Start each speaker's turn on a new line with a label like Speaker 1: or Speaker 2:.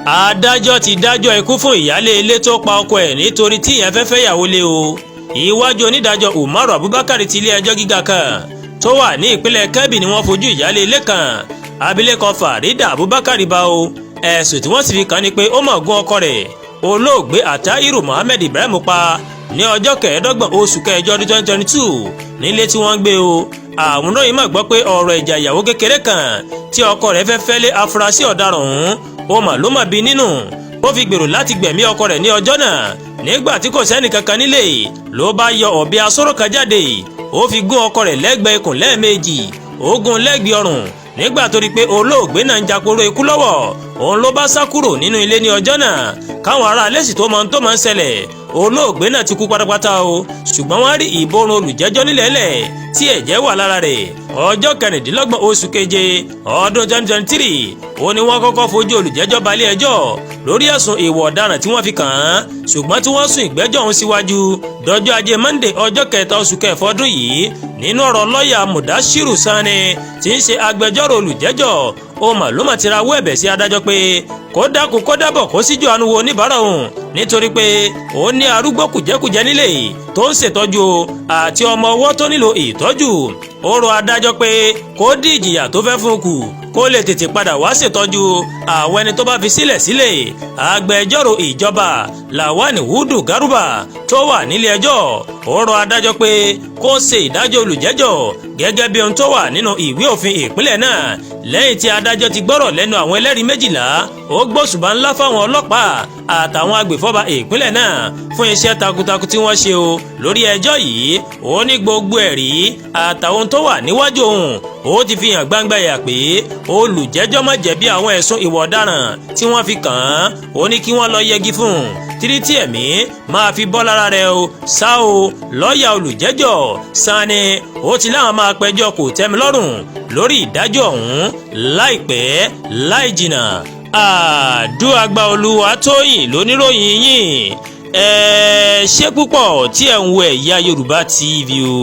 Speaker 1: adájọ́ ti dájọ́ ikú fún ìyálé ilé tó pa ọkọ ẹ̀ nítorí tí ìyẹn fẹ́ fẹ́yàwó lé o. Iwájú onídàájọ́ Umaru Abubakar ti ilé ẹjọ́ gíga kan tó wà ní ìpínlẹ̀ Kebbi ni wọ́n fojú ìyálé ilé kan abilékọ Farida Abubakar bá o. Ẹ̀sùn tí wọ́n sì fi kàn ni pé ó mọ̀ gún ọkọ rẹ̀ olóògbé Atahiru Muhammed Ibrahim pa ní ọjọ́ 25 oṣù kẹjọ ọdún 2022 nílé tí wọ́n ń gbé o. Àwọn náà yìí mọ̀ gbọ́ pé ọ̀rọ̀ ìjà ìyàwó kékeré kan tí ọkọ rẹ̀ fẹ́ fẹ́ lé afurasí ọ̀daràn ọ̀hún ó mà ló mà bí nínú. Ó fi gbèrò láti gbẹ̀mí ọkọ rẹ̀ ní ọjọ́ náà nígbà tí kò sẹ́ni kankan nílé ló bá yọ ọ̀bẹ asóró kan jáde ó fi gún ọkọ rẹ̀ lẹ́gbẹ̀ẹ́ ikùn lẹ́ẹ̀mejì ó gún lẹ́gbẹ̀ẹ́ ọrùn nígbà tó rí pé olóògbé náà ń jàporó ikú lọ́wọ́ òun ló bá sá kúrò nínú ilé ní ọjọ́ náà káwọn ará ilé sì tó máa ń ṣẹlẹ̀ olóògbé náà ti kú pátápátá o ṣùgbọ́n wọ́n rí ìborùn olùjẹ́jọ́ nílẹ̀ẹ́lẹ̀ tí ẹ̀jẹ̀ wà lára rẹ̀ ọjọ́ 26 oṣù keje ọdún 2023 ó ní wọ́n kọ́kọ́ fojú olùjẹ́jọ́ balẹ̀ ẹjọ́ lórí ẹ̀sùn ìwà ọ̀daràn tí wọ́n fi kàn án ṣùgbọ́n tí wọ́n sún ìgbẹ́jọ́ ọ̀hún síwájú dọjọ́ ajé Monday ọjọ́ 3 oṣù kẹfà ọdún yìí nínú ọ̀rọ̀ lọ́ọ̀yà Mudashiru Sani tí ń ṣe agbẹjọ́rò olùjẹ́jọ́ ó mà ló mà ti rawọ́ ẹ̀bẹ̀ sí adájọ́ pé kó dákun kó dábọ̀ kó síjú àánú wo oníbàárà òun nítorí pé ó ní arúgbó kùjẹ́kùjẹ́ nílé tó ń ṣètọ́jú àti ọmọ ọwọ́ tó nílò ìtọ́jú ó rọ adájọ́ pé kó dí ìjìyà tó fẹ́ fún kù kó lè tètè padà wá ṣètọ́jú àwọn ẹni tó bá fi sílẹ̀ agbẹjọ́rò ìjọba Lawani Hudu Garuba tó wà nílé ẹjọ́ ó rọ adájọ́ pé kó ṣe ìdájọ́ olùjẹ́jọ́ gẹ́gẹ́ bí ohun tó wà nínú ìwé òfin ìpínlẹ̀ náà lẹ́yìn tí adájọ́ ti gbọ́rọ̀ lẹ́nu àwọn ẹlẹ́rìí 12 ó gbóṣùbà ńlá fáwọn ọlọ́pàá àtàwọn agbèfọ́ba ìpínlẹ̀ náà fún iṣẹ́ takuntakun tí wọ́n ṣe o lórí ẹjọ́ yìí ó ní gbogbo ẹ̀rí àtàwọn tó wà níwájú òun ó ti fi hàn gbangba yà pé olùjẹ́jọ́ má jẹ̀bi àwọn ẹ̀sùn ìwà ọ̀daràn tí wọ́n fi kàn án ó ní kí wọ́n lọ yẹgi fún un títí ẹ̀mí máa fi bọ́ lára rẹ̀ o ṣá o lọ́ọ̀yà olùjẹ́jọ́ Sani ó ti láwọn máa pẹjọ́ kò tẹ́mi lọ́rùn lórí ìdájọ́ ọ̀hún láìpẹ́ láì jìnnà Àdúràgbà Olúwatóyìn lóníròyìn yìí ẹ ṣé púpọ̀ tí ẹ̀ ń wo Ẹ̀yà Yorùbá TV o.